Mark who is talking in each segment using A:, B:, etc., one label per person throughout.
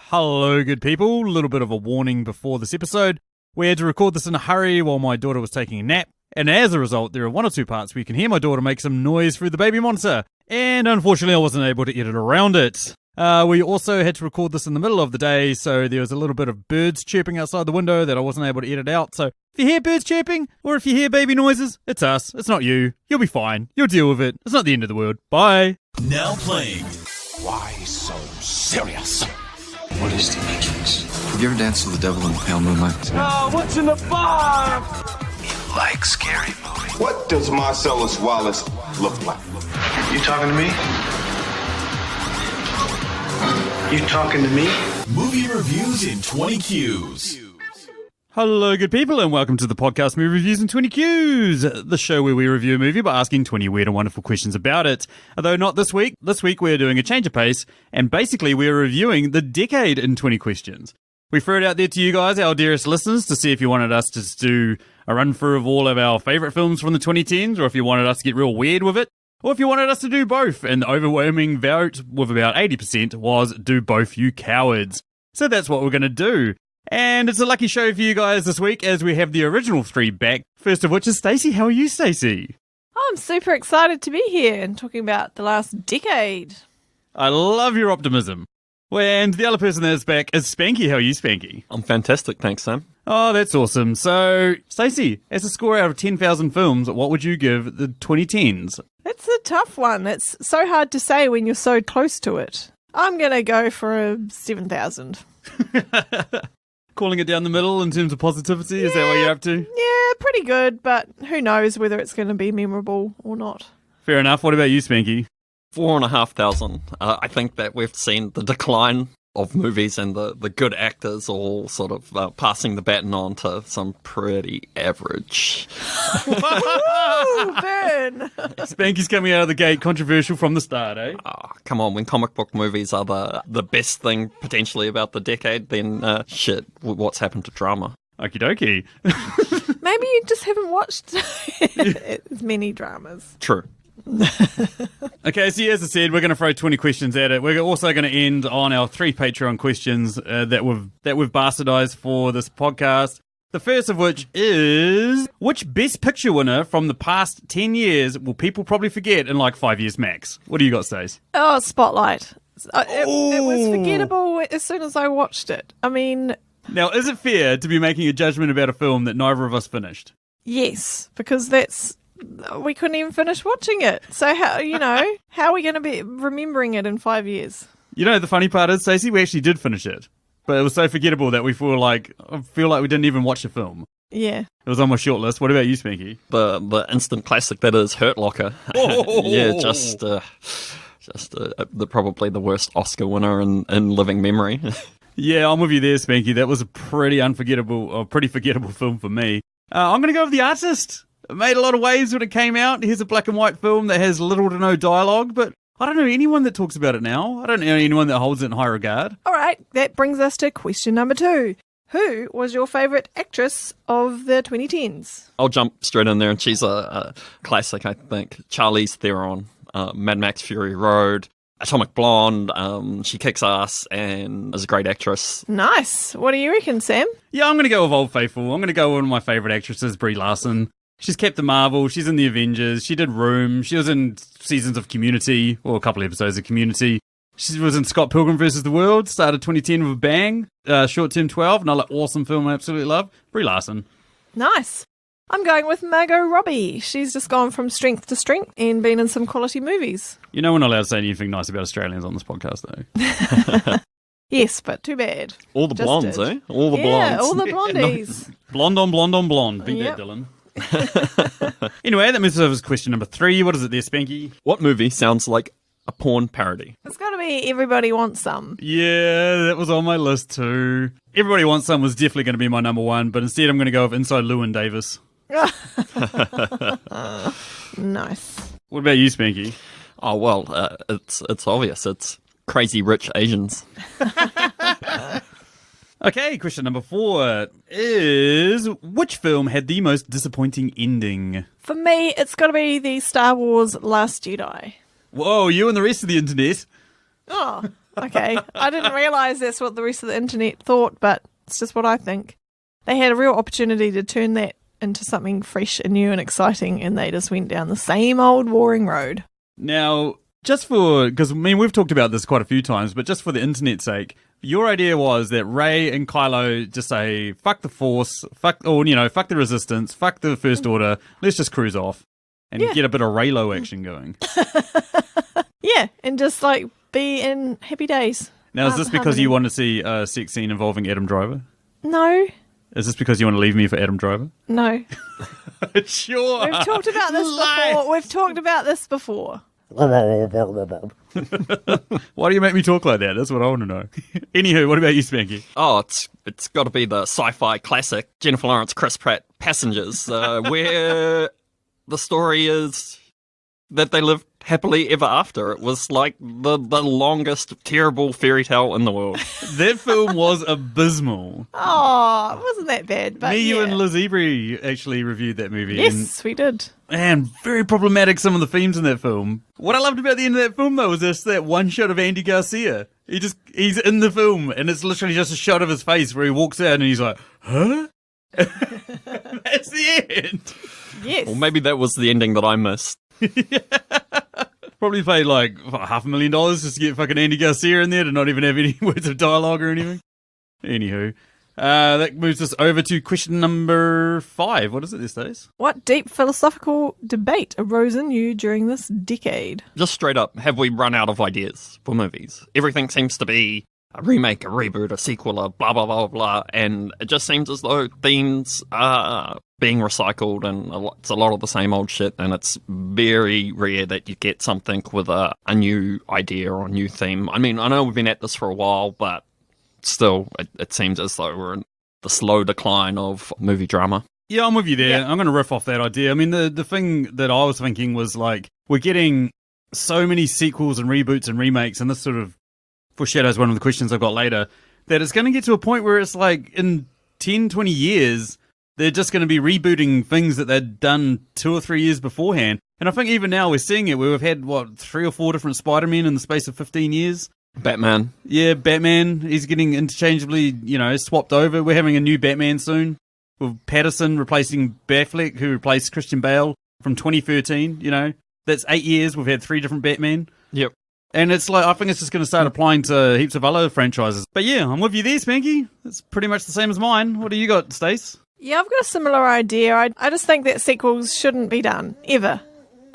A: Hello, good people. A little bit of a warning before this episode. We had to record this in a hurry while my daughter was taking a nap, and as a result, there are one or two parts where you can hear my daughter make some noise through the baby monitor, and unfortunately I wasn't able to edit around it. We also had to record this in the middle of the day, so there was a little bit of birds chirping outside the window that I wasn't able to edit out. So if you hear birds chirping, or if you hear baby noises, it's us. It's not you. You'll be fine. You'll deal with it. It's not the end of the world. Bye.
B: Now playing.
C: Why so serious?
D: What is the Matrix? Have you ever danced with the devil in the pale moonlight?
C: Oh, what's in the bar?
D: You like scary movies?
E: What does Marcellus Wallace look like?
F: You talking to me? You talking to me?
B: Movie reviews in 20 Qs.
A: Hello, good people, and welcome to the podcast Movie Reviews in 20 Qs, the show where we review a movie by asking 20 weird and wonderful questions about it. Although not this week. This week we're doing a change of pace, and basically we're reviewing the decade in 20 questions. We threw it out there to you guys, our dearest listeners, to see if you wanted us to do a run-through of all of our favourite films from the 2010s, or if you wanted us to get real weird with it, or if you wanted us to do both. And the overwhelming vote, with about 80%, was do both, you cowards. So that's what we're going to do. And it's a lucky show for you guys this week, as we have the original three back. First of which is Stacey. How are you, Stacey?
G: Oh, I'm super excited to be here and talking about the last decade.
A: I love your optimism. Well, and the other person that's back is Spanky. How are you, Spanky?
H: I'm fantastic, thanks, Sam.
A: Oh, that's awesome. So, Stacey, as a score out of 10,000 films, what would you give the 2010s?
G: It's a tough one. It's so hard to say when you're so close to it. I'm going to go for a 7,000.
A: Calling it down the middle in terms of positivity? Is that what you're up to?
G: Yeah, pretty good, but who knows whether it's going to be memorable or not.
A: Fair enough. What about you, Spanky?
H: 4,500. I think that we've seen the decline of movies and the good actors all sort of passing the baton on to some pretty average.
G: Woo, burn!
A: Spanky's coming out of the gate controversial from the start, eh?
H: Oh, come on, when comic book movies are the best thing potentially about the decade, then what's happened to drama?
A: Okie dokie.
G: Maybe you just haven't watched as many dramas.
H: True.
A: Okay, so as I said, we're going to throw 20 questions at it. We're also going to end on our 3 Patreon questions that we've bastardized for this podcast. The first of which is, which Best Picture winner from the past 10 years will people probably forget in like 5 years max? What do you got, Stace?
G: Oh, Spotlight. It was forgettable as soon as I watched it. I mean...
A: Now, is it fair to be making a judgment about a film that neither of us finished?
G: Yes, because we couldn't even finish watching it. So how are we going to be remembering it in 5 years?
A: You know, the funny part is, Stacey, we actually did finish it. But it was so forgettable that we feel like we didn't even watch the film.
G: Yeah. It
A: was on my short list. What about you, Spanky?
H: The instant classic that is Hurt Locker.
A: Oh.
H: Yeah, probably the worst Oscar winner in living memory.
A: Yeah, I'm with you there, Spanky. That was a pretty forgettable film for me. I'm going to go with The Artist. It made a lot of waves when it came out. Here's a black and white film that has little to no dialogue, but I don't know anyone that talks about it now. I don't know anyone that holds it in high regard.
G: All right, that brings us to question number 2. Who was your favourite actress of the 2010s?
H: I'll jump straight in there, and she's a classic, I think. Charlize Theron, Mad Max Fury Road, Atomic Blonde. She kicks ass and is a great actress.
G: Nice. What do you reckon, Sam?
A: Yeah, I'm going to go with Old Faithful. I'm going to go with one of my favourite actresses, Brie Larson. She's Captain Marvel, she's in the Avengers, she did Room, she was in seasons of Community, or a couple of episodes of Community. She was in Scott Pilgrim vs. the World, started 2010 with a bang, Short Term 12, another awesome film I absolutely love. Brie Larson.
G: Nice. I'm going with Margot Robbie. She's just gone from strength to strength and been in some quality movies.
A: You know we're not allowed to say anything nice about Australians on this podcast, though.
G: Yes, but too bad.
H: All the blondes, eh? All the blondes.
G: Yeah, all the blondies.
A: Blonde on blonde on blonde. Beat that, Dylan. Anyway, that moves us to question number 3. What is it there, Spanky?
H: What movie sounds like a porn parody?
G: It's got to be Everybody Wants Some.
A: Yeah, that was on my list too. Everybody Wants Some was definitely going to be my number 1, but instead I'm going to go with Inside Llewyn Davis.
G: Nice.
A: What about you, Spanky?
H: Oh, well, it's obvious. It's Crazy Rich Asians.
A: Okay, question number 4 is, which film had the most disappointing ending?
G: For me, it's got to be the Star Wars Last Jedi.
A: Whoa, you and the rest of the internet.
G: Oh, Okay, I didn't realise that's what the rest of the internet thought, but it's just what I think. They had a real opportunity to turn that into something fresh and new and exciting, and they just went down the same old boring road.
A: Now, just for, because I mean, we've talked about this quite a few times, but just for the internet's sake, your idea was that Rey and Kylo just say, fuck the Force, fuck the Resistance, fuck the First Order, let's just cruise off and get a bit of Reylo action going.
G: Yeah, and just like be in happy days.
A: Now, is this because you want to see a sex scene involving Adam Driver?
G: No.
A: Is this because you want to leave me for Adam Driver?
G: No.
A: Sure.
G: We've talked about this before. We've talked about this before.
A: Why do you make me talk like that? That's what I want to know. Anywho, what about you, Spanky?
H: Oh, it's got to be the sci-fi classic Jennifer Lawrence, Chris Pratt, Passengers, where the story is that they lived happily ever after. It was like the longest terrible fairy tale in the world.
A: That film was abysmal.
G: Oh, it wasn't that bad. But
A: You and Liz Ebery actually reviewed that movie.
G: Yes, we did.
A: And very problematic, some of the themes in that film. What I loved about the end of that film, though, was just that one shot of Andy Garcia. He's in the film, and it's literally just a shot of his face where he walks out and he's like, huh? That's the end.
G: Yes.
H: Well, maybe that was the ending that I missed.
A: Probably paid like $500,000 just to get fucking Andy Garcia in there to not even have any words of dialogue or anything. Anywho, that moves us over to question number 5. What is it these days?
G: What deep philosophical debate arose in you during this decade?
H: Just straight up, have we run out of ideas for movies? Everything seems to be a remake, a reboot, a sequel, a blah, blah, blah, blah. And it just seems as though themes are being recycled and it's a lot of the same old shit. And it's very rare that you get something with a new idea or a new theme. I mean, I know we've been at this for a while, but still, it seems as though we're in the slow decline of movie drama.
A: Yeah, I'm with you there.
G: Yeah.
A: I'm going to riff off that idea. I mean, the thing that I was thinking was like, we're getting so many sequels and reboots and remakes, and this sort of foreshadows one of the questions I've got later, that it's going to get to a point where it's like in 10, 20 years, they're just going to be rebooting things that they'd done 2 or 3 years beforehand. And I think even now we're seeing it where we've had, 3 or 4 different Spider-Men in the space of 15 years.
H: Batman.
A: Yeah, Batman. He's getting interchangeably, swapped over. We're having a new Batman soon with Patterson replacing Batfleck, who replaced Christian Bale from 2013. That's 8 years. We've had 3 different Batman.
H: Yep.
A: And it's like, I think it's just going to start applying to heaps of other franchises. But yeah, I'm with you there, Spanky. It's pretty much the same as mine. What do you got, Stace?
G: Yeah, I've got a similar idea. I just think that sequels shouldn't be done, ever.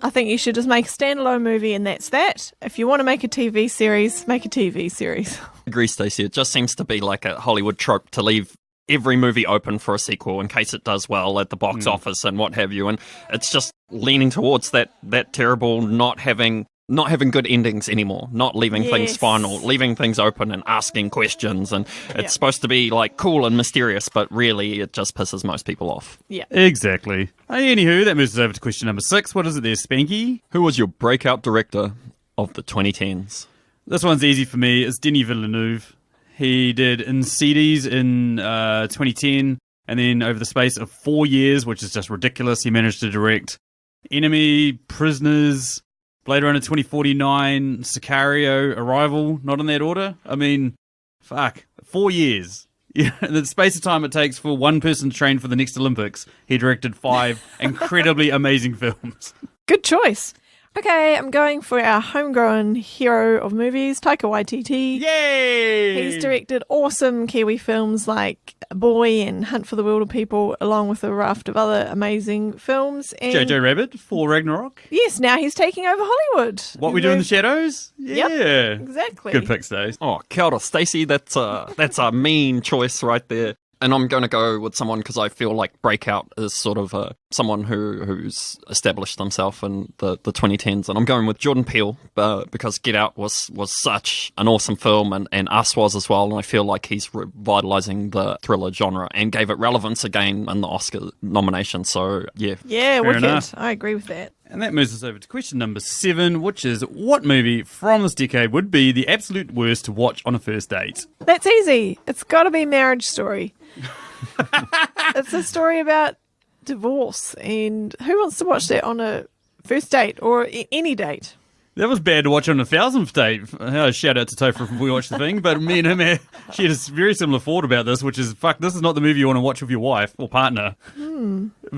G: I think you should just make a standalone movie and that's that. If you want to make a TV series, make a TV series.
H: I agree, Stacey. It just seems to be like a Hollywood trope to leave every movie open for a sequel in case it does well at the box office and what have you. And it's just leaning towards that terrible not having good endings anymore, not leaving things final, leaving things open and asking questions. And it's supposed to be like cool and mysterious, but really it just pisses most people off.
G: Yeah.
A: Exactly. Anywho, that moves us over to question number 6. What is it there, Spanky?
H: Who was your breakout director of the 2010s?
A: This one's easy for me. It's Denis Villeneuve. He did Insidious in 2010, and then over the space of 4 years, which is just ridiculous, he managed to direct Enemy, Prisoners, Blade Runner 2049, Sicario, Arrival, not in that order. I mean, fuck, 4 years. Yeah, in the space of time it takes for one person to train for the next Olympics, he directed 5 incredibly amazing films.
G: Good choice. Okay, I'm going for our homegrown hero of movies, Taika Waititi.
A: Yay!
G: He's directed awesome Kiwi films like Boy and Hunt for the Wilder People, along with a raft of other amazing films. And
A: Jojo Rabbit for Ragnarok.
G: yes, now he's taking over Hollywood.
A: What We Do in the Shadows? Yeah.
G: Yep, exactly.
A: Good pick, Stace.
H: Oh, kia ora, Stacey. That's a mean choice right there. And I'm going to go with someone because I feel like Breakout is sort of someone who's established themselves in the 2010s. And I'm going with Jordan Peele because Get Out was such an awesome film and Us was as well. And I feel like he's revitalizing the thriller genre and gave it relevance again in the Oscar nomination. So, yeah.
G: Yeah, wicked.
A: enough.
G: I agree with that.
A: And that moves us over to question number 7, which is, what movie from this decade would be the absolute worst to watch on a first date?
G: That's easy. It's got to be Marriage Story. It's a story about divorce, and who wants to watch that on a first date or any date?
A: That was bad to watch on a 1000th date. Shout out to Topher if we watched the thing. But me and him, she had a very similar thought about this, which is, fuck, this is not the movie you want to watch with your wife or partner.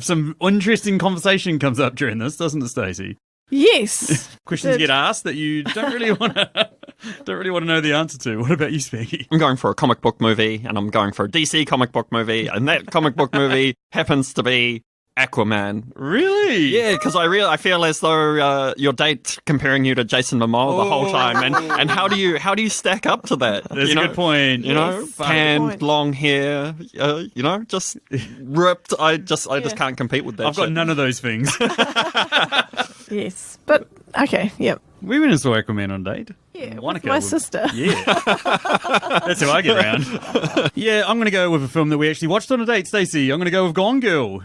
A: Some interesting conversation comes up during this, doesn't it, Stacey?
G: Yes.
A: Questions get asked that you don't really want to know the answer to. What about you, Spanky?
H: I'm going for a comic book movie, and I'm going for a DC comic book movie, and that comic book movie happens to be Aquaman.
A: Really?
H: Yeah, because I feel as though your date comparing you to Jason Momoa the whole time, and how do you stack up to that?
A: That's a good point.
H: You know,
G: Yes,
H: tanned,
G: point.
H: long hair, just ripped. I just can't compete with that.
A: I've got none of those things.
G: Yes. But, okay, yep.
A: We went and saw Aquaman on a date.
G: Yeah,
A: Wanaka
G: with my
A: would-
G: sister.
A: Yeah. That's how I get around. Yeah, I'm going to go with a film that we actually watched on a date, Stacey. I'm going to go with Gone Girl.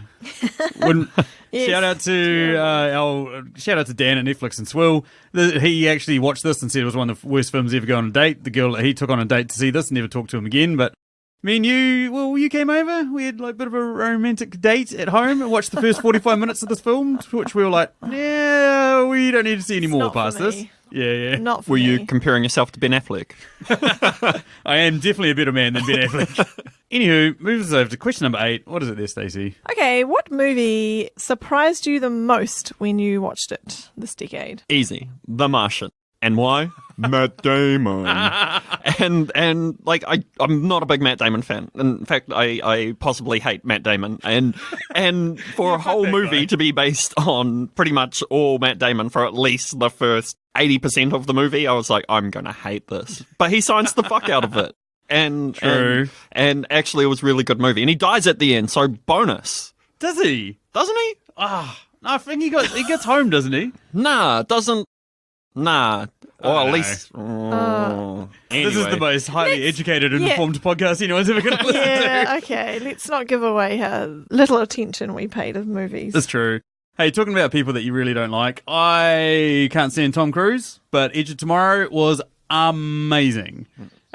G: Yes.
A: Shout out to Dan at Netflix and Swill. He actually watched this and said it was one of the worst films ever go on a date. The girl that he took on a date to see this never talked to him again, but me and you came over. We had like a bit of a romantic date at home and watched the first 45 minutes of this film, which we were like, yeah, we don't need to see any more
G: not for
A: past this.
G: me.
A: Yeah.
G: Not for
H: Were
G: me.
H: you comparing yourself to Ben Affleck?
A: I am definitely a better man than Ben Affleck. Anywho, moves us over to question number 8. What is it there, Stacey?
G: Okay, what movie surprised you the most when you watched it this decade?
H: Easy. The Martian. And why? Matt Damon. and like I'm not a big Matt Damon fan. In fact, I possibly hate Matt Damon. And for a whole movie to be based on pretty much all Matt Damon for at least the first 80% of the movie, I was like, I'm gonna hate this. But he signs the fuck out of it.
A: True.
H: And actually it was a really good movie. And he dies at the end, so bonus.
A: Does he?
H: Doesn't he?
A: No, I think he gets home, doesn't he?
H: Nah, doesn't. Nah. Or
A: I
H: at
A: don't
H: least.
A: This is the
H: Anyway.
A: most highly educated and informed podcast anyone's ever going to listen to.
G: Yeah, okay, let's not give away how little attention we pay to movies.
A: That's true. Hey, talking about people that you really don't like, I can't stand Tom Cruise, but Edge of Tomorrow was amazing.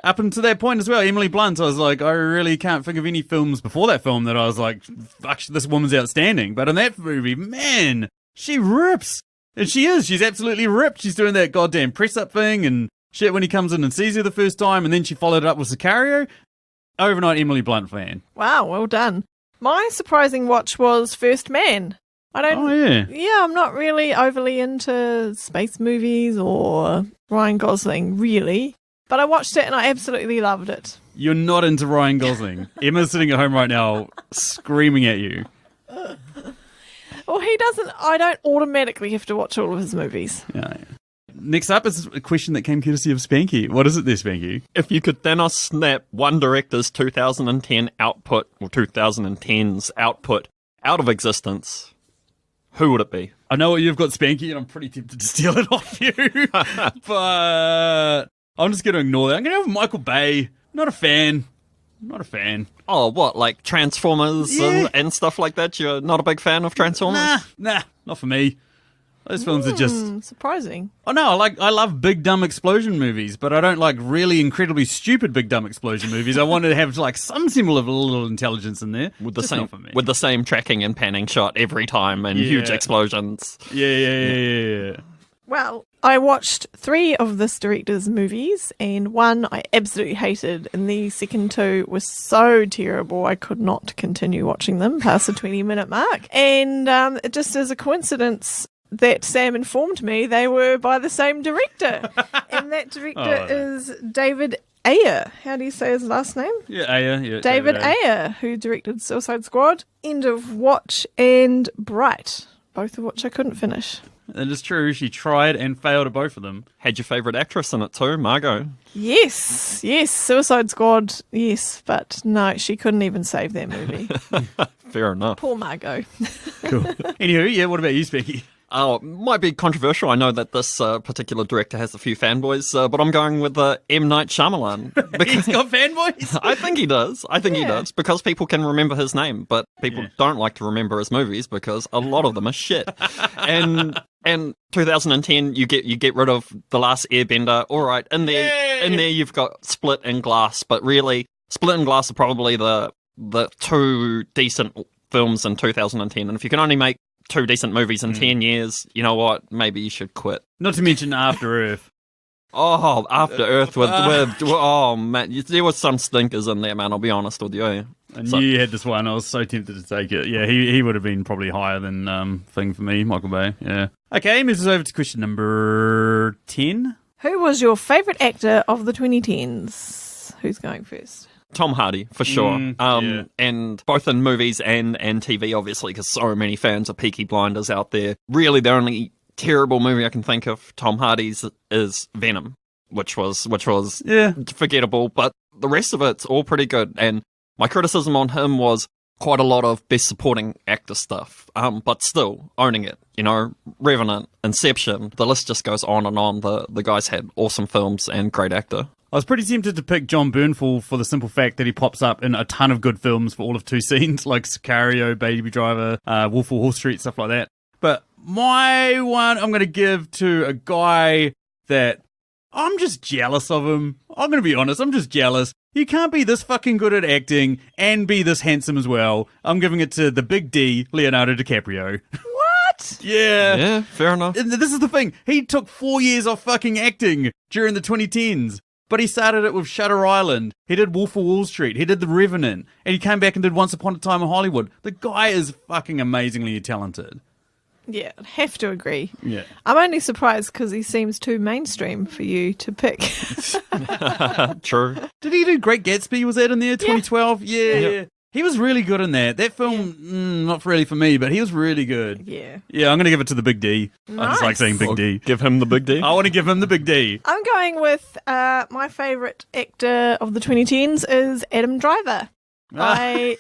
A: Up until that point as well, Emily Blunt, I was like, I really can't think of any films before that film that I was like, fuck, this woman's outstanding. But in that movie, man, she rips. And she is. She's absolutely ripped. She's doing that goddamn press-up thing and shit when he comes in and sees her the first time, and then she followed it up with Sicario. Overnight Emily Blunt fan.
G: Wow, well done. My surprising watch was First Man. I don't.
A: Oh, yeah.
G: Yeah, I'm not really overly into space movies or Ryan Gosling, really. But I watched it and I absolutely loved it.
A: You're not into Ryan Gosling. Emma's sitting at home right now screaming at you.
G: Well, he doesn't. I don't automatically have to watch all of his movies.
A: Yeah. Next up is a question that came courtesy of Spanky. What is it there, Spanky?
H: If you could Thanos snap one director's 2010 output, or 2010's output, out of existence, who would it be?
A: I know what you've got, Spanky, and I'm pretty tempted to steal it off you. But I'm just going to ignore that. I'm going to have Michael Bay. Not a fan.
H: Oh, what, like Transformers
A: Yeah.
H: and stuff like that? You're not a big fan of Transformers?
A: Nah, not for me. Those films are just...
G: Surprising.
A: Oh no, I love big dumb explosion movies, but I don't like really incredibly stupid big dumb explosion movies. I wanted to have like some symbol of a little intelligence in there.
H: With the
A: Just
H: same
A: not for me.
H: with the same tracking and panning shot every time and huge
A: Yeah.
H: explosions.
A: Yeah.
G: Well, I watched 3 of this director's movies, and one I absolutely hated, and the second 2 were so terrible I could not continue watching them past the 20-minute mark. And it just as a coincidence that Sam informed me they were by the same director, and that director is David Ayer. How do you say his last name?
A: Yeah, Ayer. Yeah,
G: David Ayer, who directed Suicide Squad, End of Watch, and Bright, both of which I couldn't finish.
A: It is true. She tried and failed at both of them.
H: Had your favourite actress in it too, Margot.
G: Yes, Suicide Squad, yes, but no, she couldn't even save that movie.
H: Fair enough.
G: Poor Margot.
A: Cool. Anywho, yeah, what about you, Specky?
H: Oh, might be controversial. I know that this particular director has a few fanboys, but I'm going with M. Night Shyamalan.
A: He's got fanboys?
H: I think he does. He does, because people can remember his name, but people
A: Yeah.
H: don't like to remember his movies because a lot of them are shit. and 2010, you get rid of The Last Airbender. All right, in there you've got Split and Glass, but really, Split and Glass are probably the 2 decent films in 2010. And if you can only make 2 decent movies in 10 years, you know what? Maybe you should quit.
A: Not to mention After Earth.
H: Oh, After Earth with oh man, there was some stinkers in there, man. I'll be honest with you.
A: I knew you had this one. I was so tempted to take it. Yeah, he would have been probably higher than thing for me, Michael Bay. Yeah. Okay, moves us over to question number 10.
G: Who was your favourite actor of the 2010s? Who's going first?
H: Tom Hardy, for sure.
A: Yeah.
H: And both in movies and TV, obviously, because so many fans of Peaky Blinders out there. Really, the only terrible movie I can think of Tom Hardy's is Venom, which was forgettable, but the rest of it's all pretty good. And my criticism on him was quite a lot of best supporting actor stuff, but still owning it. You know, Revenant, Inception, the list just goes on and on. The guy's had awesome films and great actor.
A: I was pretty tempted to pick John Bernthal for the simple fact that he pops up in a ton of good films for all of 2 scenes, like Sicario, Baby Driver, Wolf of Wall Street, stuff like that. But my one I'm going to give to a guy that I'm just jealous of him. I'm going to be honest, I'm just jealous. You can't be this fucking good at acting and be this handsome as well. I'm giving it to the big D, Leonardo DiCaprio.
G: What?
A: Yeah.
H: Yeah, fair enough.
A: And this is the thing. He took 4 years off fucking acting during the 2010s. But he started it with Shutter Island. He did Wolf of Wall Street. He did The Revenant. And he came back and did Once Upon a Time in Hollywood. The guy is fucking amazingly talented.
G: Yeah, I'd have to agree.
A: Yeah.
G: I'm only surprised because he seems too mainstream for you to pick.
H: True.
A: Did he do Great Gatsby? Was that in there? 2012? Yeah. He was really good in that. That film, not really for me, but he was really good.
G: Yeah.
A: Yeah, I'm going to give it to the big D. I just like
G: Nice.
A: saying big D.
H: Give him the big D.
A: I want to give him the big D.
G: I'm going with my favourite actor of the 2010s is Adam Driver. I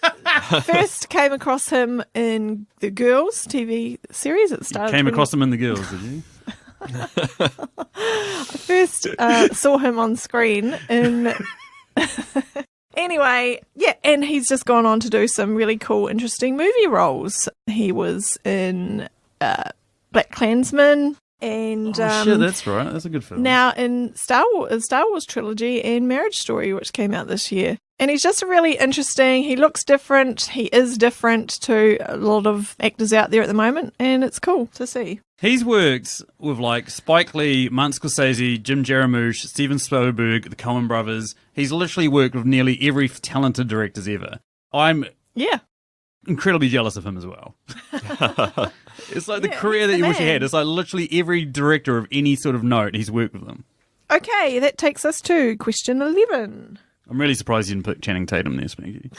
G: first came across him in the Girls TV series at the start.
A: Came across him in The Girls, did you?
G: I first saw him on screen in... Anyway, yeah, and he's just gone on to do some really cool, interesting movie roles. He was in Black Klansman and...
A: shit, that's right. That's a good film.
G: Now in Star Wars trilogy and Marriage Story, which came out this year. And he's just really interesting. He looks different. He is different to a lot of actors out there at the moment, and it's cool to see.
A: He's worked with like Spike Lee, Martin Scorsese, Jim Jarmusch, Steven Spielberg, the Coen brothers. He's literally worked with nearly every talented directors ever. I'm incredibly jealous of him as well. It's like the career that you wish you had. It's like literally every director of any sort of note, he's worked with them.
G: Okay, that takes us to question 11.
A: I'm really surprised you didn't put Channing Tatum there, Spanky.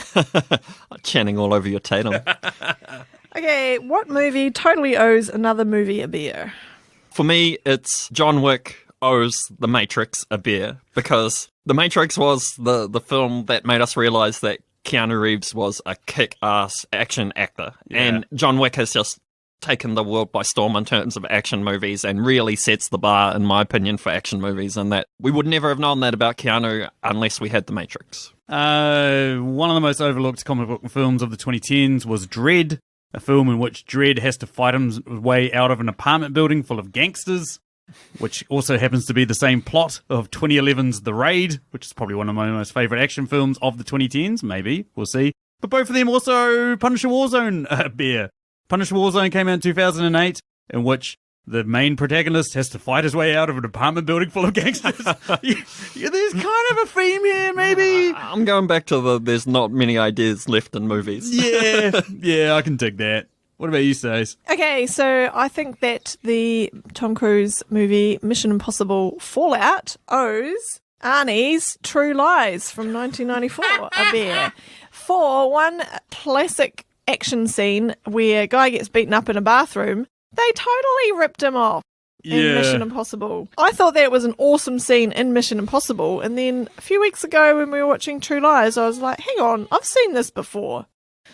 H: Channing all over your Tatum.
G: Okay, what movie totally owes another movie a beer?
H: For me, it's John Wick owes The Matrix a beer, because The Matrix was the film that made us realise that Keanu Reeves was a kick-ass action actor.
A: Yeah.
H: And John Wick has just taken the world by storm in terms of action movies and really sets the bar, in my opinion, for action movies, and that we would never have known that about Keanu unless we had The Matrix.
A: One of the most overlooked comic book films of the 2010s was Dredd, a film in which Dredd has to fight his way out of an apartment building full of gangsters, which also happens to be the same plot of 2011's The Raid, which is probably one of my most favourite action films of the 2010s, maybe, we'll see. But both of them also Punisher Warzone beer. Punisher Warzone came out in 2008, in which the main protagonist has to fight his way out of an apartment building full of gangsters. There's kind of a theme here, maybe.
H: I'm going back to there's not many ideas left in movies.
A: Yeah, I can dig that. What about you, Stace?
G: Okay, so I think that the Tom Cruise movie Mission Impossible Fallout owes Arnie's True Lies from 1994 a beer for one classic action scene where a guy gets beaten up in a bathroom. They totally ripped him off in Mission Impossible. I thought that was an awesome scene in Mission Impossible, and then a few weeks ago when we were watching True Lies, I was like, hang on, I've seen this before.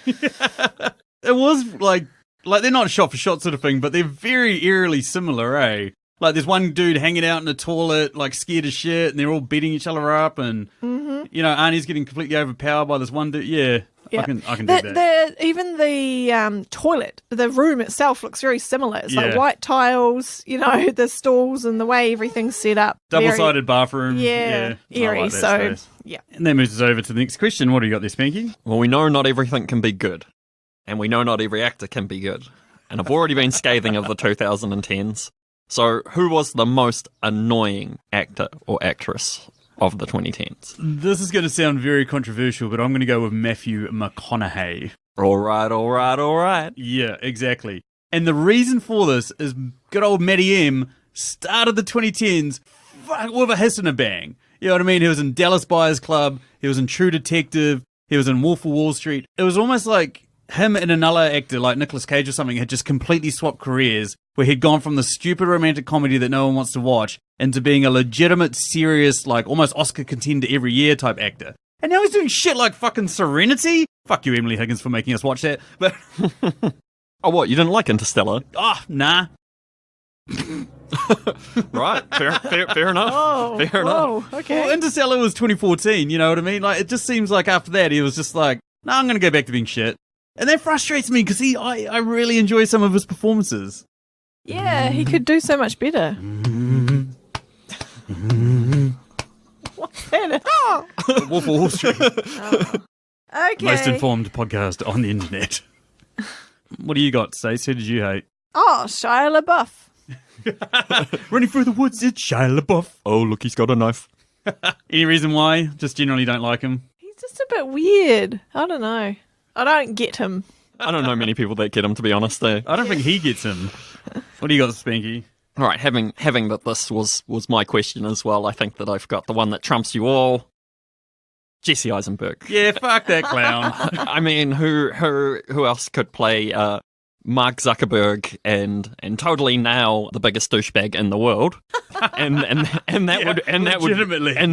A: It was like they're not shot for shot sort of thing, but they're very eerily similar, eh? Like there's one dude hanging out in a toilet, like scared as shit, and they're all beating each other up, and you know, Arnie's getting completely overpowered by this one dude. Yeah. I can do that.
G: Even the toilet, the room itself looks very similar. It's like white tiles, you know, the stalls and the way everything's set up.
A: Double-sided bathroom.
G: Yeah, eerie.
A: Like that space.
G: Yeah.
A: And that moves us over to the next question. What do you got there, Spanky?
H: Well, we know not everything can be good, and we know not every actor can be good. and I've already been scathing of the 2010s. So, who was the most annoying actor or actress of the 2010s?
A: This is going to sound very controversial, but I'm going to go with Matthew McConaughey.
H: All right.
A: Yeah, exactly. And the reason for this is good old Matty M started the 2010s with a hiss and a bang. You know what I mean? He was in Dallas Buyers Club. He was in True Detective. He was in Wolf of Wall Street. It was almost like him and another actor like Nicolas Cage or something had just completely swapped careers, where he'd gone from the stupid romantic comedy that no one wants to watch into being a legitimate, serious, like almost Oscar contender every year type actor. And now he's doing shit like fucking Serenity. Fuck you, Emily Higgins, for making us watch that. But
H: Oh, what? You didn't like Interstellar?
A: nah.
H: Right. Fair enough.
G: Oh,
H: Fair enough.
G: whoa, okay.
A: Well, Interstellar was 2014, you know what I mean? Like, it just seems like after that, he was just like, no, I'm going to go back to being shit. And that frustrates me because I really enjoy some of his performances.
G: Yeah, he could do so much better. What's that? Oh!
A: Wolf of Wall Street.
G: Okay.
A: Most informed podcast on the internet. What do you got, Stace? Who did you hate?
G: Oh, Shia LaBeouf.
A: Running through the woods, it's Shia LaBeouf.
H: Oh, look, he's got a knife.
A: Any reason why? Just generally don't like him?
G: He's just a bit weird. I don't know. I don't get him.
H: I don't know many people that get him, to be honest.
A: I don't think he gets him. What do you got, Spanky?
H: All right, having that this was my question as well, I think that I've got the one that trumps you all. Jesse Eisenberg.
A: Yeah, fuck that clown.
H: I mean, who else could play Mark Zuckerberg and totally now the biggest douchebag in the world, and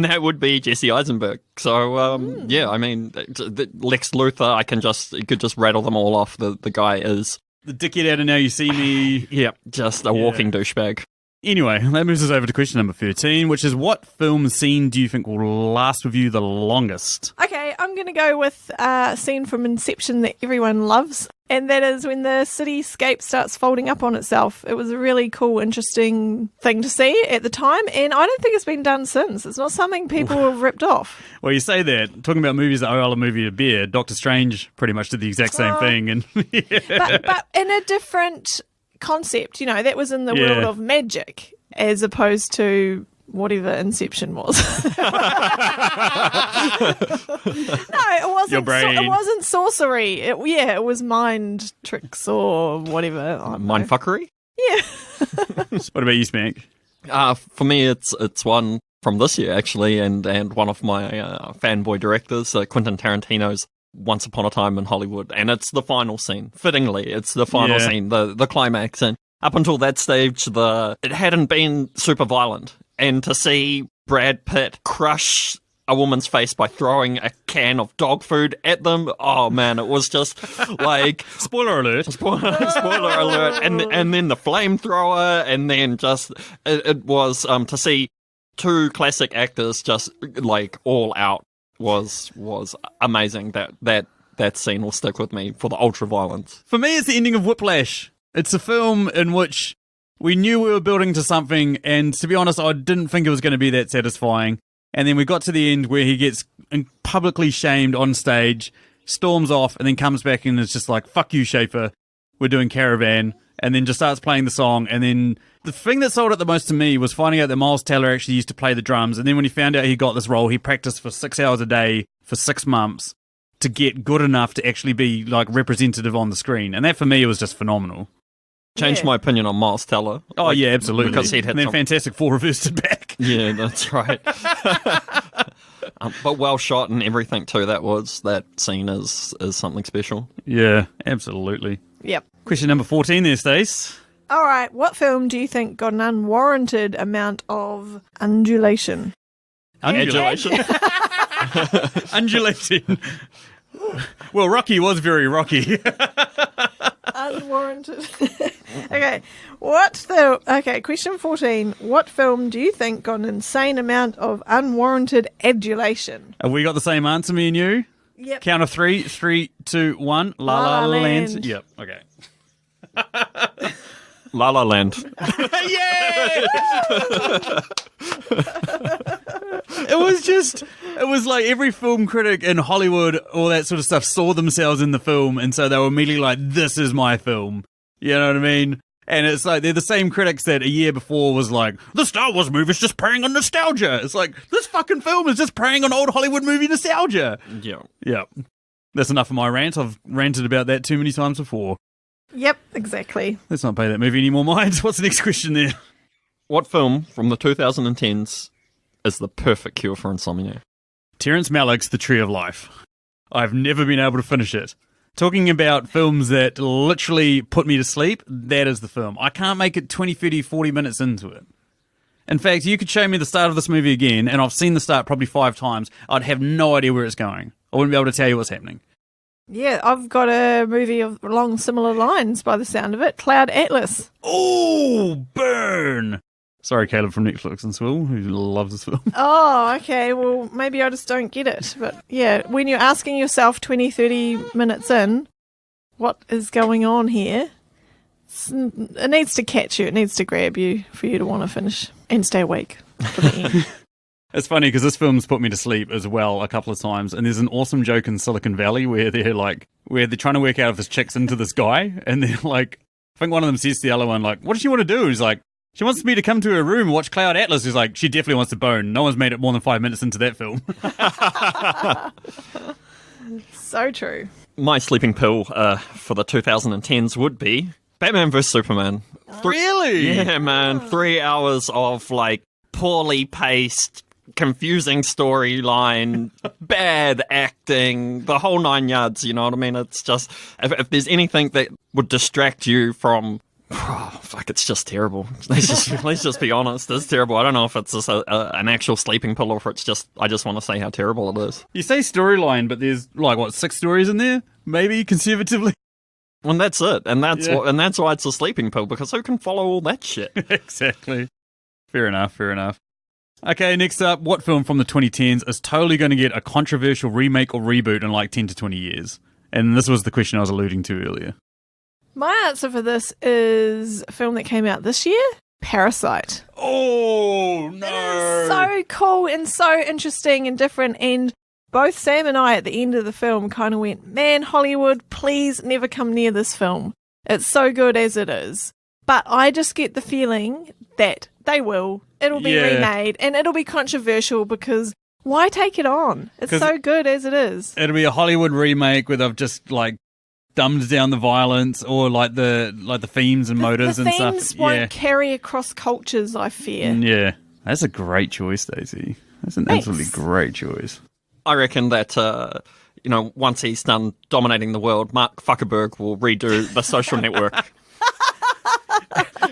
H: that would be Jesse Eisenberg. So yeah, I mean, Lex Luthor, you could just rattle them all off. The guy is
A: The dickhead out of Now You See Me.
H: yeah, just a walking douchebag.
A: Anyway, that moves us over to question number 13, which is what film scene do you think will last with you the longest?
G: Okay, I'm going to go with a scene from Inception that everyone loves, and that is when the cityscape starts folding up on itself. It was a really cool, interesting thing to see at the time, and I don't think it's been done since. It's not something people have ripped off.
A: Well, you say that. Talking about movies that owe a movie a beer, Doctor Strange pretty much did the exact same thing. And
G: but in a different concept, that was in the world of magic as opposed to whatever Inception was. No, it wasn't.
A: Your brain.
G: It wasn't sorcery. It was mind tricks or whatever.
H: Mindfuckery?
G: Yeah.
A: What about you, Spank?
H: For me, it's one from this year actually, and one of my fanboy directors, Quentin Tarantino's Once Upon a Time in Hollywood, and it's the final scene. Fittingly, it's the final scene, the climax, and up until that stage, it hadn't been super violent, and to see Brad Pitt crush a woman's face by throwing a can of dog food at them, oh man, it was just like
A: Spoiler alert.
H: spoiler alert, and then the flamethrower, and then just it was to see two classic actors just like all out. Was amazing. That scene will stick with me for the ultra violence.
A: For me, it's the ending of Whiplash. It's a film in which we knew we were building to something, and to be honest, I didn't think it was going to be that satisfying. And then we got to the end where he gets publicly shamed on stage, storms off, and then comes back and is just like, fuck you, Schaefer, we're doing Caravan, and then just starts playing the song. And then the thing that sold it the most to me was finding out that Miles Teller actually used to play the drums, and then when he found out he got this role, he practiced for 6 hours a day for 6 months to get good enough to actually be like representative on the screen. And that for me was just phenomenal.
H: Changed my opinion on Miles Teller.
A: Oh yeah, absolutely.
H: Because he'd had
A: and then Fantastic Four reversed it back.
H: Yeah, that's right. But well shot and everything too. That scene is something special.
A: Yeah, absolutely.
G: Yep.
A: Question number 14 there, Stace.
G: All right. What film do you think got an unwarranted amount of undulation?
A: Undulation. Undulating. Well, Rocky was very rocky.
G: Unwarranted. Okay. Question 14. What film do you think got an insane amount of unwarranted adulation?
A: Have we got the same answer, me and you?
G: Yep.
A: Count of 3. 3, 2, 1. La La Land. Yep. Okay.
H: La La Land.
A: Yeah! It was like every film critic in Hollywood, all that sort of stuff, saw themselves in the film, and so they were immediately like, this is my film. You know what I mean? And it's like, they're the same critics that a year before was like, the Star Wars movie is just preying on nostalgia. It's like, this fucking film is just preying on old Hollywood movie nostalgia.
H: Yeah.
A: Yeah. That's enough of my rant. I've ranted about that too many times before.
G: Yep, exactly.
A: Let's not pay that movie any more mind. What's the next question there?
H: What film from the 2010s is the perfect cure for insomnia?
A: Terrence Malick's The Tree of Life. I've never been able to finish it. Talking about films that literally put me to sleep, that is the film. I can't make it 20, 30, 40 minutes into it. In fact, you could show me the start of this movie again, and I've seen the start probably 5 times. I'd have no idea where it's going. I wouldn't be able to tell you what's happening.
G: Yeah, I've got a movie along similar lines by the sound of it, Cloud Atlas.
A: Oh, burn! Sorry, Caleb from Netflix and Swill, who loves this film.
G: Oh, okay, well, maybe I just don't get it. But yeah, when you're asking yourself 20, 30 minutes in, what is going on here? It needs to catch you, it needs to grab you for you to want to finish and stay awake for the end.
A: It's funny because this film's put me to sleep as well a couple of times, and there's an awesome joke in Silicon Valley where they're trying to work out if this chick's into this guy, and they're like, I think one of them says to the other one, like, what does she want to do? He's like, she wants me to come to her room and watch Cloud Atlas. He's like, she definitely wants to bone. No one's made it more than 5 minutes into that film.
G: So true.
H: My sleeping pill for the 2010s would be Batman vs Superman.
A: Really?
H: Yeah, man. 3 hours of like poorly paced, confusing storyline, bad acting, the whole 9 yards, you know what I mean? It's just, if there's anything that would distract you from, oh, fuck, it's just terrible. Let's just be honest, it's terrible. I don't know if it's just an actual sleeping pill or if it's just, I just want to say how terrible it is.
A: You say storyline, but there's like, what, 6 stories in there? Maybe, conservatively?
H: And that's it. And that's
A: Yeah.
H: and that's why it's a sleeping pill, because who can follow all that shit?
A: Exactly. Fair enough. Okay, next up, what film from the 2010s is totally going to get a controversial remake or reboot in like 10 to 20 years? And this was the question I was alluding to earlier.
G: My answer for this is a film that came out this year, Parasite.
A: Oh, no.
G: It is so cool and so interesting and different, and both Sam and I at the end of the film kind of went, man, Hollywood, please never come near this film. It's so good as it is. But I just get the feeling that they will. It'll be remade and it'll be controversial because why take it on? It's so good as it is.
A: It'll be a Hollywood remake where they've just like dumbed down the violence or like the themes and motives and stuff.
G: The themes won't carry across cultures, I fear.
A: Yeah. That's a great choice, Daisy. That's an absolutely great choice.
H: I reckon that, once he's done dominating the world, Mark Zuckerberg will redo The Social Network.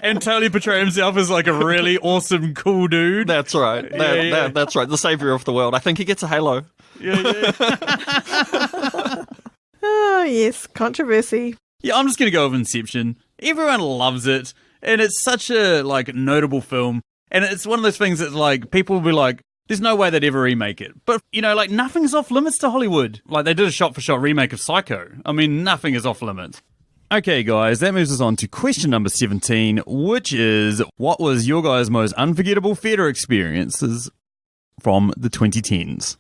A: And totally portray himself as like a really awesome, cool dude.
H: That's right. That's right. The savior of the world. I think he gets a halo.
A: Yeah.
G: Oh, yes. Controversy.
A: Yeah, I'm just going to go with Inception. Everyone loves it. And it's such a like notable film. And it's one of those things that like people will be like, there's no way they'd ever remake it. But, like nothing's off limits to Hollywood. Like they did a shot-for-shot remake of Psycho. I mean, nothing is off limits. Okay, guys, that moves us on to question number 17, which is, what was your guys' most unforgettable theatre experiences from the 2010s?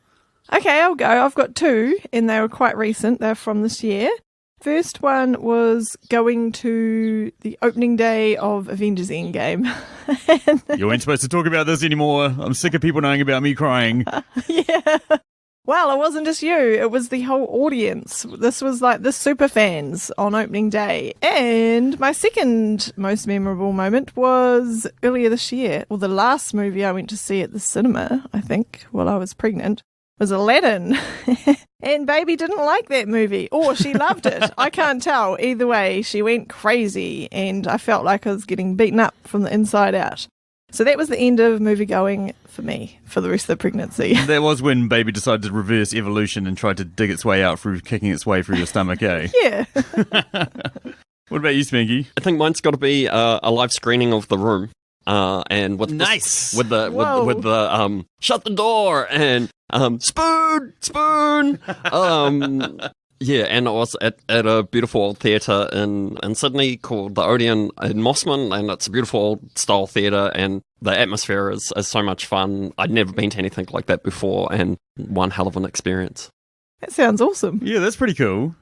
G: Okay, I'll go. I've got 2, and they were quite recent. They're from this year. First one was going to the opening day of Avengers Endgame.
A: You weren't supposed to talk about this anymore. I'm sick of people knowing about me crying.
G: Yeah. Well, it wasn't just you. It was the whole audience. This was like the super fans on opening day. And my second most memorable moment was earlier this year. Well, the last movie I went to see at the cinema, I think, while I was pregnant, was Aladdin. And baby didn't like that movie. Or she loved it. I can't tell. Either way, she went crazy. And I felt like I was getting beaten up from the inside out. So that was the end of movie going for me for the rest of the pregnancy.
A: That was when baby decided to reverse evolution and tried to dig its way out through kicking its way through your stomach, eh?
G: Yeah.
A: What about you, Spanky?
H: I think mine's got to be a live screening of The Room. And with
A: nice
H: with the shut the door and spoon. Yeah, and I was at a beautiful old theatre in Sydney called the Odeon in Mossman, and it's a beautiful old style theatre, and the atmosphere is so much fun. I'd never been to anything like that before, and one hell of an experience.
G: That sounds awesome.
A: Yeah, that's pretty cool.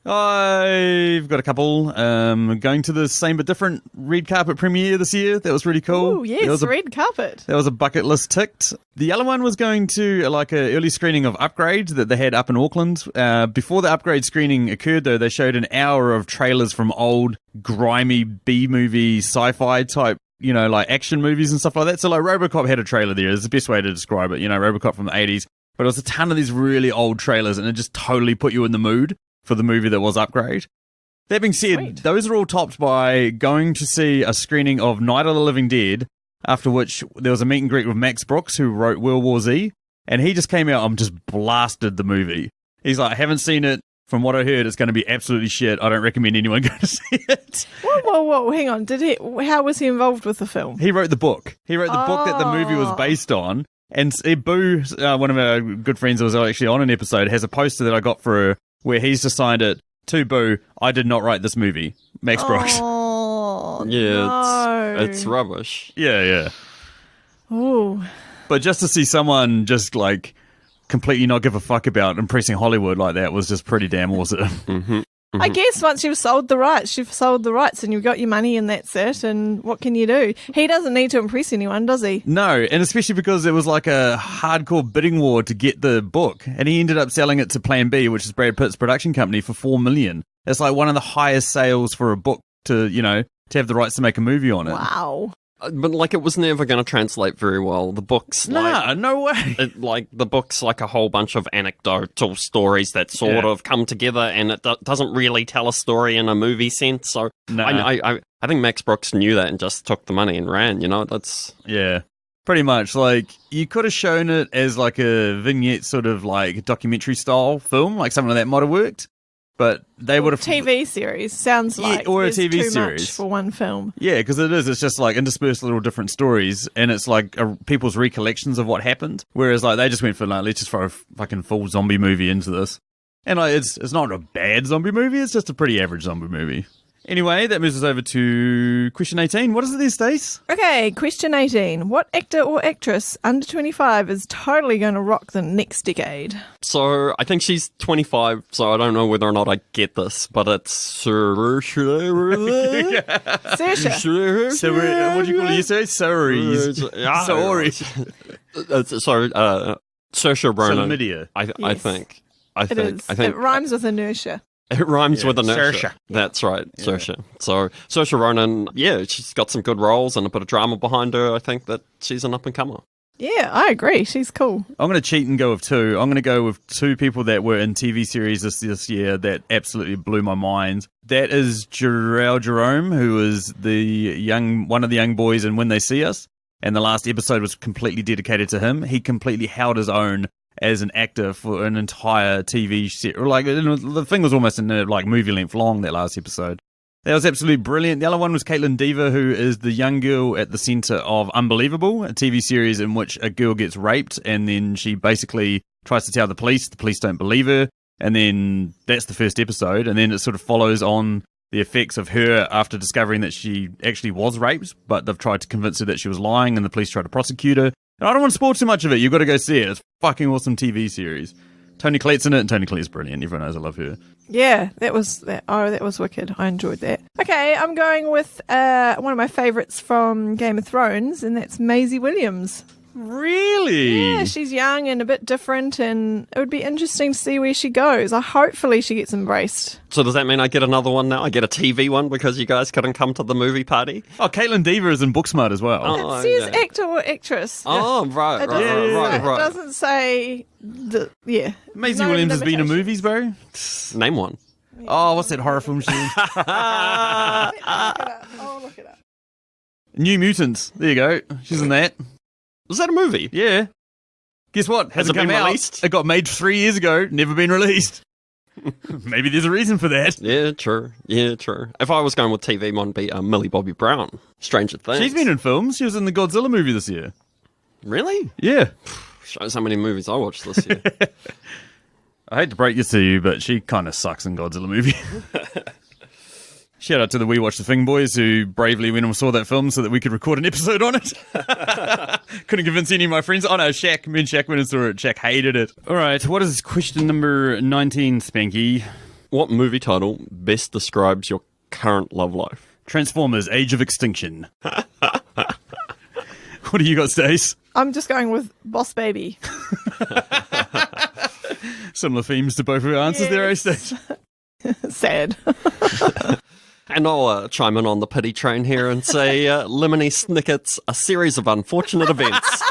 A: I've got a couple. Going to the same but different red carpet premiere this year. That was really cool.
G: Oh, yes, red carpet.
A: That was a bucket list ticked. The other one was going to like an early screening of Upgrade that they had up in Auckland. Before the Upgrade screening occurred, though, they showed an hour of trailers from old, grimy B-movie, sci-fi type, like action movies and stuff like that. So like RoboCop had a trailer there. Is the best way to describe it. RoboCop from the 80s. But it was a ton of these really old trailers, and it just totally put you in the mood for the movie that was Upgrade. That being said,
G: Sweet.
A: Those are all topped by going to see a screening of Night of the Living Dead, after which there was a meet and greet with Max Brooks, who wrote World War Z, and he just came out and just blasted the movie. He's like, I haven't seen it. From what I heard, it's going to be absolutely shit. I don't recommend anyone go to see it.
G: Whoa, hang on. How was he involved with the film?
A: He wrote the book. He wrote the book that the movie was based on. And Boo, one of our good friends who was actually on an episode, has a poster that I got for her where he's just signed it to Boo, I did not write this movie. Max Brooks.
G: Oh,
H: Yeah,
G: no.
H: it's rubbish.
A: Yeah.
G: Ooh.
A: But just to see someone just like completely not give a fuck about impressing Hollywood like that was just pretty damn awesome.
G: I guess once you've sold the rights and you've got your money and that's it, and what can you do? He doesn't need to impress anyone, does he?
A: No, and especially because it was like a hardcore bidding war to get the book, and he ended up selling it to Plan B, which is Brad Pitt's production company, for $4 million. It's like one of the highest sales for a book to have the rights to make a movie on it.
G: Wow.
H: But like, it was never going to translate very well. The book's
A: no way.
H: The book's like a whole bunch of anecdotal stories that sort of come together, and it doesn't really tell a story in a movie sense. So I think Max Brooks knew that and just took the money and ran. That's
A: pretty much. Like, you could have shown it as like a vignette, sort of like documentary style film, like something like that might have worked. But they would have
G: TV series sounds like
A: or a
G: there's
A: TV
G: too
A: series
G: much for one film.
A: Yeah, because it is. It's just like interspersed little different stories, and it's like people's recollections of what happened. Whereas like they just went for like, let's just throw a fucking full zombie movie into this, and like it's not a bad zombie movie. It's just a pretty average zombie movie. Anyway, that moves us over to question 18. What is it there, Stace?
G: Okay, question 18. What actor or actress under 25 is totally going to rock the next decade?
H: So I think she's 25, so I don't know whether or not I get this, but it's
G: Saoirse.
A: What do you call it? You say Saoirse.
H: Saoirse Ronan.
A: Chlamydia.
H: I think.
G: It rhymes with inertia.
H: It rhymes with inertia.
A: Saoirse.
H: That's right, Saoirse. So Saoirse Ronan, she's got some good roles and a bit of drama behind her. I think that she's an up-and-comer.
G: Yeah, I agree. She's cool.
A: I'm going to cheat and go with two. I'm going to go with two people that were in TV series this year that absolutely blew my mind. That is Jarrell Jerome, who is one of the young boys in When They See Us, and the last episode was completely dedicated to him. He completely held his own as an actor for an entire TV set. Like, the thing was almost in like movie length long, that last episode. That was absolutely brilliant. The other one was Caitlin Dever, who is the young girl at the centre of Unbelievable, a TV series in which a girl gets raped and then she basically tries to tell the police don't believe her, and then that's the first episode, and then it sort of follows on the effects of her after discovering that she actually was raped, but they've tried to convince her that she was lying and the police tried to prosecute her. And I don't want to spoil too much of it. You've got to go see it. It's a fucking awesome TV series. Toni Collette's in it, and Toni Collette's brilliant. Everyone knows I love her.
G: Yeah, that was wicked. I enjoyed that. Okay, I'm going with one of my favourites from Game of Thrones, and that's Maisie Williams.
A: Really?
G: Yeah, she's young and a bit different, and it would be interesting to see where she goes. Hopefully she gets embraced.
H: So does that mean I get another one now? I get a TV one because you guys couldn't come to the movie party?
A: Oh, Caitlin Dever is in Booksmart as well.
G: It says actor or actress.
H: Oh, right.
G: It doesn't say
A: Maisie Williams has been in movies, bro.
H: Name one.
A: Oh, what's that horror film she's in?
G: I'll look it up.
A: New Mutants. There you go. She's in that.
H: Was that a movie?
A: Yeah. Guess what?
H: Has it
A: come
H: been
A: out.
H: released?
A: It got made 3 years ago. Never been released. Maybe there's a reason for that.
H: Yeah, true. If I was going with TV, mine would be Millie Bobby Brown. Stranger Things.
A: She's been in films. She was in the Godzilla movie this year.
H: Really?
A: Yeah.
H: Shows how many movies I watched this year.
A: I hate to break this to you, but she kind of sucks in Godzilla movie. Shout out to the We Watch the Thing boys who bravely went and saw that film so that we could record an episode on it. Couldn't convince any of my friends. Oh no, Shaq. Me and Shaq went and saw it. Shaq hated it. All right, what is question number 19, Spanky?
H: What movie title best describes your current love life?
A: Transformers: Age of Extinction. What do you got, Stace?
G: I'm just going with Boss Baby.
A: Similar themes to both of our answers there, eh, Stace?
G: Sad.
H: And I'll chime in on the pity train here and say Lemony Snicket's A Series of Unfortunate Events.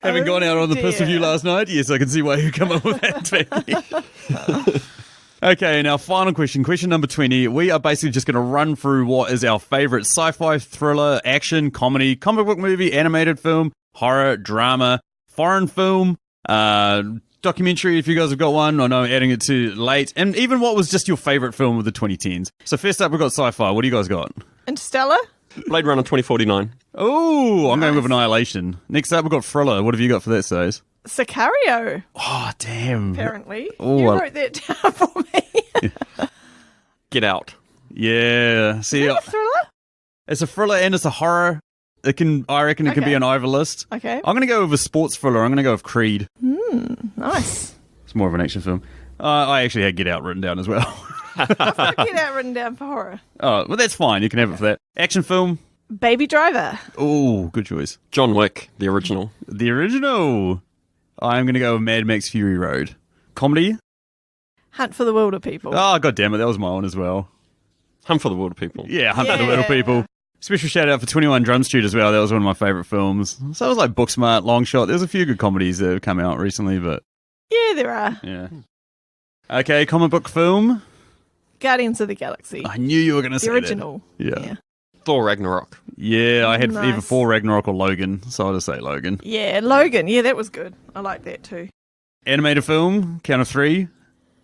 A: Having gone out on the piss with you last night, yes, I can see why you come up with that, Becky. Okay, now final question. Question number 20. We are basically just going to run through what is our favourite sci-fi, thriller, action, comedy, comic book movie, animated film, horror, drama, foreign film, documentary, if you guys have got one. I know I'm adding it too late. And even what was just your favourite film of the 2010s. So first up, we've got sci-fi. What do you guys got?
G: Interstellar?
H: Blade Runner 2049.
A: Oh, I'm going with Annihilation. Next up, we've got Thriller. What have you got for that, Stace?
G: Sicario,
A: Oh, damn.
G: apparently.
A: Oh,
G: You
A: well.
G: wrote that down for me.
H: Get Out.
A: Yeah. See,
G: Is it a thriller?
A: it's a thriller and it's a horror. I reckon it can
G: Okay.
A: be on either list.
G: Okay.
A: I'm going to go with a sports thriller. I'm going to go with Creed.
G: Nice.
A: It's more of an action film. I actually had Get Out written down as well.
G: I've got Get Out written down for horror.
A: Oh, well, that's fine. You can have it for that. Action film.
G: Baby Driver.
A: Oh, good choice.
H: John Wick, the original.
A: The original. I'm going to go with Mad Max Fury Road. Comedy.
G: Hunt for the Wilder People.
A: Oh, god damn it. That was my one as well.
H: Hunt for the Wilder People.
A: Yeah, Hunt for the Little
G: Yeah.
A: People. Special shout out for 21 Drum Street as well. That was one of my favourite films. So it was like Booksmart, Longshot. There's a few good comedies that have come out recently, but
G: Yeah, there are.
A: yeah. Okay, comic book film.
G: Guardians of the Galaxy.
A: I knew you were going to say
G: The original.
A: that. Yeah.
H: Thor Ragnarok.
A: Yeah, I had
G: Nice.
A: either Thor Ragnarok or Logan, so I'll just say Logan.
G: Yeah, Logan. Yeah, that was good. I like that too.
A: Animated film, count of three.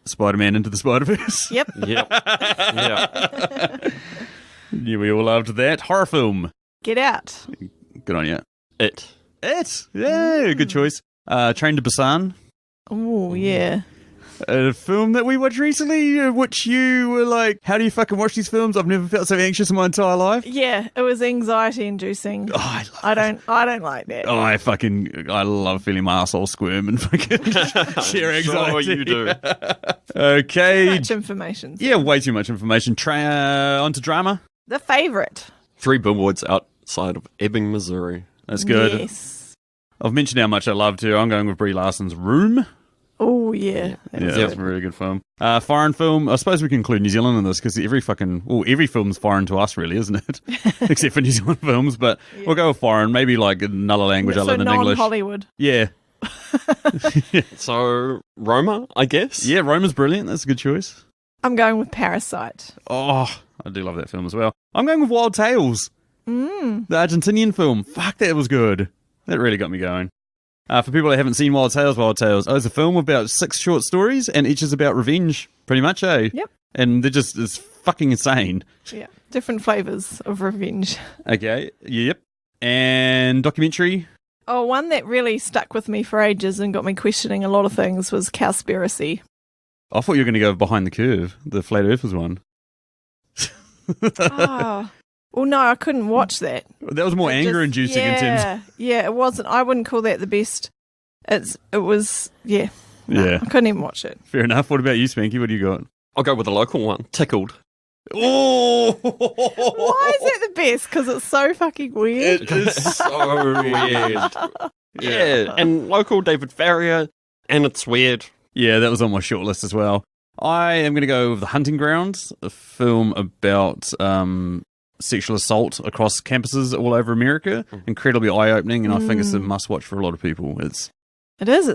A: Spider-Man Into the Spider-Verse.
G: Yep.
H: Yep. Yeah.
A: Yeah, we all loved that. Horror film.
G: Get Out.
A: Good on you.
H: It.
A: It. Yeah, good choice. Train to Busan.
G: Oh, yeah.
A: A film that we watched recently, which you were like, how do you fucking watch these films? I've never felt so anxious in my entire life.
G: Yeah, it was anxiety inducing.
A: Oh, I
G: don't like that.
A: Oh, I love feeling my asshole squirm and fucking sheer anxiety.
H: Sure you do.
A: Okay.
G: Much information.
A: Yeah, way too much information. On to drama.
G: The Favourite.
H: 3 billboards outside of Ebbing, Missouri.
A: That's good.
G: Yes.
A: I've mentioned how much I love to. I'm going with Brie Larson's Room.
G: Oh, yeah. That
A: Yeah,
G: was
A: that's
G: good.
A: a really good film. Foreign film. I suppose we can include New Zealand in this because every film's foreign to us, really, isn't it? Except for New Zealand films. But we'll go with foreign. Maybe like another language
G: So
A: other than English.
G: non-Hollywood.
A: Yeah.
H: So, Roma, I guess?
A: Yeah, Roma's brilliant. That's a good choice.
G: I'm going with Parasite.
A: Oh, I do love that film as well. I'm going with Wild Tales. The Argentinian film. Fuck, that was good. That really got me going. For people that haven't seen Wild Tales, it's a film about 6 short stories, and each is about revenge, pretty much, eh?
G: Yep.
A: And it's fucking insane.
G: Yeah. Different flavours of revenge.
A: Okay, yep. And documentary.
G: Oh, one that really stuck with me for ages and got me questioning a lot of things was Cowspiracy.
A: I thought you were going to go Behind the Curve, the Flat Earthers one.
G: Oh. Well, no, I couldn't watch that.
A: That was more
G: It just-
A: anger-inducing in terms.
G: Yeah, it wasn't. I wouldn't call that the best. It was, yeah. No,
A: Yeah.
G: I couldn't even watch it.
A: Fair enough. What about you, Spanky? What do you got?
H: I'll go with the local one, Tickled.
A: Oh!
G: Why is it the best? Because it's so fucking weird.
A: It is
H: So weird. Yeah, and local David Farrier, and it's weird.
A: Yeah, that was on my short list as well. I am going to go with The Hunting Grounds, a film about sexual assault across campuses all over America. Incredibly eye-opening, and I think it's a must-watch for a lot of people. It's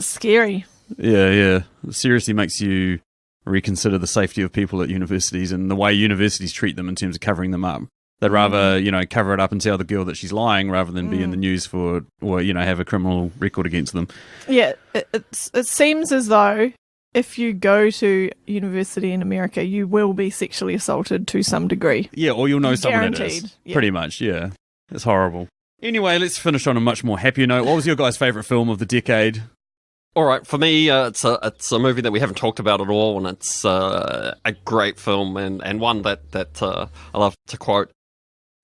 G: scary.
A: Yeah. It seriously makes you reconsider the safety of people at universities and the way universities treat them in terms of covering them up. They'd rather, cover it up and tell the girl that she's lying rather than be in the news or have a criminal record against them.
G: Yeah, it seems as though if you go to university in America, you will be sexually assaulted to some degree.
A: Yeah, or you'll know someone that is.
G: Guaranteed, yeah.
A: Pretty much, yeah. It's horrible. Anyway, let's finish on a much more happier note. What was your guys' favourite film of the decade?
H: All right, for me, it's a movie that we haven't talked about at all, and it's a great film and one that I love to quote.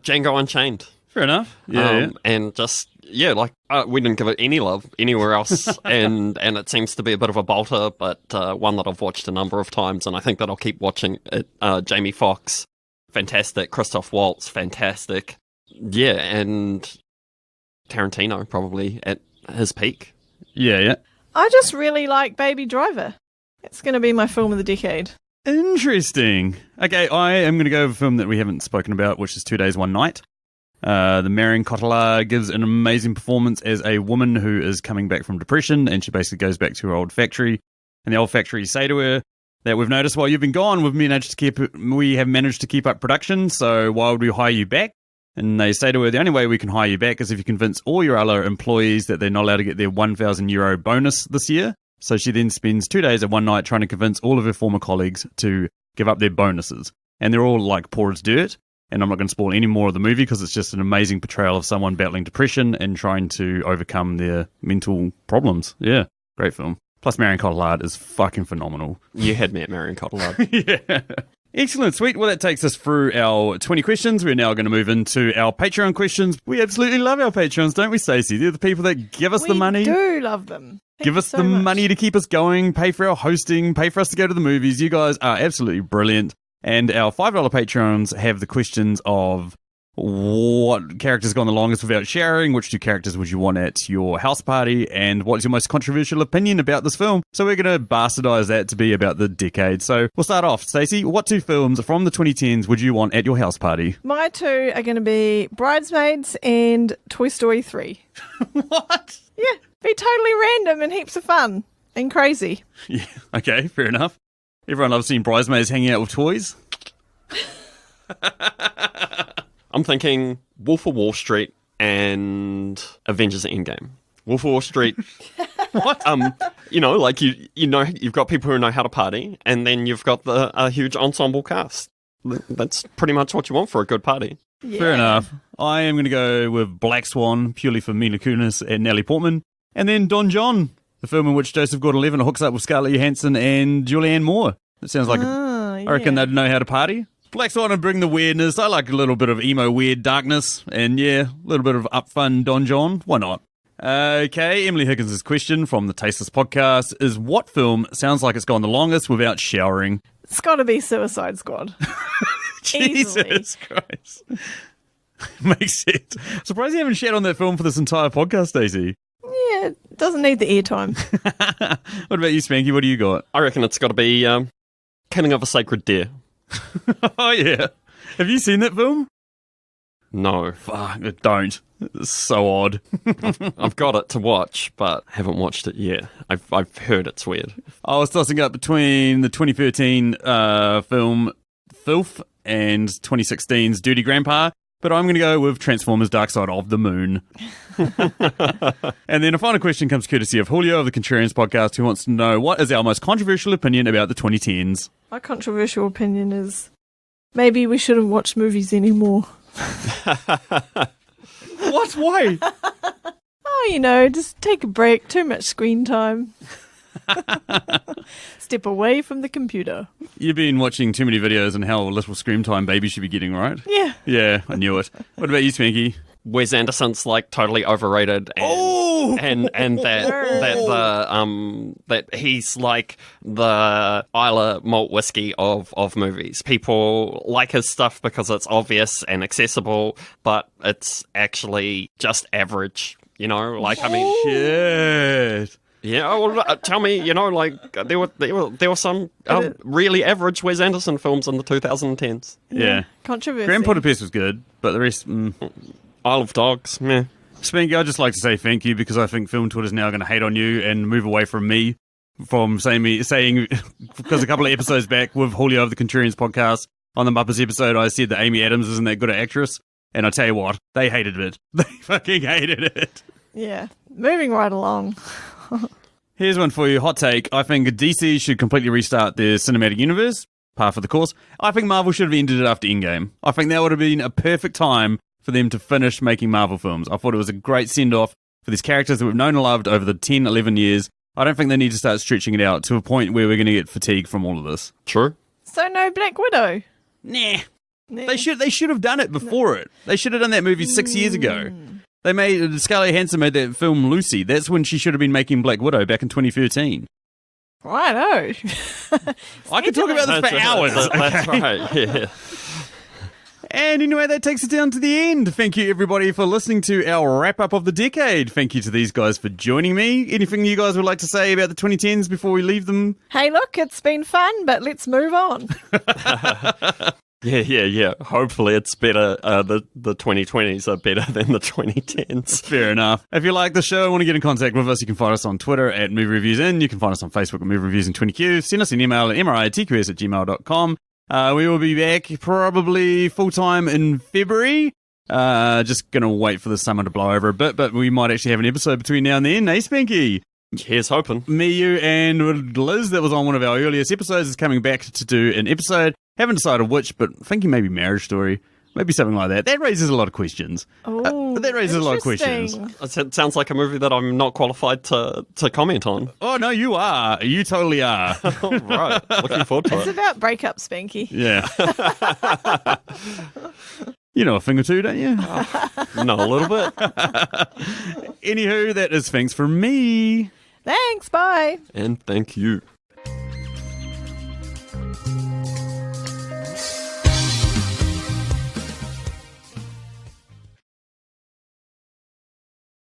H: Django Unchained.
A: Fair enough. Yeah.
H: And just, we didn't give it any love anywhere else. and it seems to be a bit of a bolter, but one that I've watched a number of times, and I think that I'll keep watching it. Jamie Foxx, fantastic. Christoph Waltz, fantastic. Yeah, and Tarantino probably at his peak.
A: Yeah.
G: I just really like Baby Driver. It's going to be my film of the decade.
A: Interesting. Okay, I am going to go with a film that we haven't spoken about, which is 2 Days, One Night. The Marion Cotillard gives an amazing performance as a woman who is coming back from depression, and she basically goes back to her old factory. And the old factory say to her that we've noticed while you've been gone, we have managed to keep up production, so why would we hire you back? And they say to her, the only way we can hire you back is if you convince all your other employees that they're not allowed to get their €1,000 bonus this year. So she then spends 2 days and one night trying to convince all of her former colleagues to give up their bonuses. And they're all like poor as dirt. And I'm not going to spoil any more of the movie because it's just an amazing portrayal of someone battling depression and trying to overcome their mental problems. Yeah, great film. Plus Marion Cotillard is fucking phenomenal.
H: You had me at Marion Cotillard.
A: Yeah. Excellent, sweet. Well, that takes us through our 20 questions. We're now going to move into our Patreon questions. We absolutely love our Patrons, don't we, Stacey? They're the people that give us the money.
G: We do love them.
A: Give us the money to keep us going, pay for our hosting, pay for us to go to the movies. You guys are absolutely brilliant. And our $5 Patrons have the questions of what characters gone the longest without sharing, which two characters would you want at your house party, and what's your most controversial opinion about this film. So we're going to bastardize that to be about the decade. So we'll start off. Stacey, what two films from the 2010s would you want at your house party?
G: My two are going to be Bridesmaids and Toy Story 3.
A: What?
G: Yeah, be totally random and heaps of fun and crazy.
A: Yeah, okay, fair enough. Everyone loves seeing bridesmaids hanging out with toys.
H: I'm thinking Wolf of Wall Street and Avengers Endgame. Wolf of Wall Street.
A: What?
H: You've got people who know how to party, and then you've got a huge ensemble cast. That's pretty much what you want for a good party.
G: Yeah.
A: Fair enough. I am going to go with Black Swan, purely for Mila Kunis and Natalie Portman. And then Don John, the film in which Joseph Gordon-Levitt hooks up with Scarlett Johansson and Julianne Moore. It sounds like I reckon they'd know how to party. Black Swan would bring the weirdness. I like a little bit of emo weird darkness. And yeah, a little bit of up fun Don John. Why not? Okay, Emily Higgins' question from the Tasteless podcast is, what film sounds like it's gone the longest without showering?
G: It's got to be Suicide Squad.
A: Jesus Christ. Makes sense. Surprised you haven't shat on that film for this entire podcast, Stacey.
G: Yeah, it doesn't need the airtime.
A: What about you, Spanky? What do you got?
H: I reckon it's got to be Killing of a Sacred Deer.
A: Oh, yeah. Have you seen that film?
H: No.
A: Fuck, don't. It's so odd.
H: I've got it to watch, but haven't watched it yet. I've heard it's weird.
A: I was tossing up between the 2013 film Filth and 2016's Dirty Grandpa, but I'm going to go with Transformers Dark Side of the Moon. And then a final question comes courtesy of Julio of the Contrarians podcast, who wants to know, what is our most controversial opinion about the 2010s?
G: My controversial opinion is maybe we shouldn't watch movies anymore.
A: What? Why?
G: Oh, just take a break. Too much screen time. Step away from the computer.
A: You've been watching too many videos on how little screen time babies should be getting, right?
G: Yeah.
A: Yeah, I knew it. What about you, Spanky?
H: Wes Anderson's totally overrated, and that he's like the Isla malt whiskey of movies. People like his stuff because it's obvious and accessible, but it's actually just average.
A: Shit.
H: Yeah, well, tell me, there were some really average Wes Anderson films in the 2010s.
A: Yeah.
G: Controversy.
A: Grand Budapest was good, but the rest...
H: Isle of Dogs, meh.
A: Spanky, I'd just like to say thank you, because I think film Twitter's now going to hate on you and move away from me, from saying because a couple of episodes back with Julio of the Contrarians podcast, on the Muppets episode, I said that Amy Adams isn't that good an actress, and I tell you what, they hated it. They fucking hated it.
G: Yeah. Moving right along.
A: Here's one for you. Hot take. I think DC should completely restart their cinematic universe. Par for the course. I think Marvel should have ended it after Endgame. I think that would have been a perfect time for them to finish making Marvel films. I thought it was a great send-off for these characters that we've known and loved over the 10, 11 years. I don't think they need to start stretching it out to a point where we're going to get fatigued from all of this.
H: True.
G: So no Black Widow?
A: Nah. They should have done it before it. They should have done that movie 6 years ago. They made Scarlett Johansson made that film Lucy. That's when she should have been making Black Widow back in 2013.
G: Righto.
A: I could talk about this for hours.
H: That's right, yeah.
A: And anyway, that takes us down to the end. Thank you, everybody, for listening to our wrap-up of the decade. Thank you to these guys for joining me. Anything you guys would like to say about the 2010s before we leave them?
G: Hey, look, it's been fun, but let's move on.
H: Yeah. Hopefully it's better. The 2020s are better than the 2010s.
A: Fair enough. If you like the show and want to get in contact with us, you can find us on Twitter at Movie Reviews In. You can find us on Facebook at Movie Reviews in 20Q. Send us an email at mritqs@gmail.com. We will be back probably full-time in February. Just going to wait for the summer to blow over a bit, but we might actually have an episode between now and then. Hey, Spanky?
H: Here's hoping.
A: Me, you, and Liz, that was on one of our earliest episodes, is coming back to do an episode. Haven't decided which, but thinking maybe Marriage Story. Maybe something like that. That raises a lot of questions.
G: Oh,
A: that raises a lot of questions.
H: It sounds like a movie that I'm not qualified to comment on.
A: Oh, no, you are. You totally are.
H: Right. Looking forward to
G: It's
H: it.
G: about breakup, Spanky.
A: Yeah. You know a thing or two, don't you?
H: No, a little bit.
A: Anywho, that is thanks from me.
G: Thanks, bye.
H: And thank you.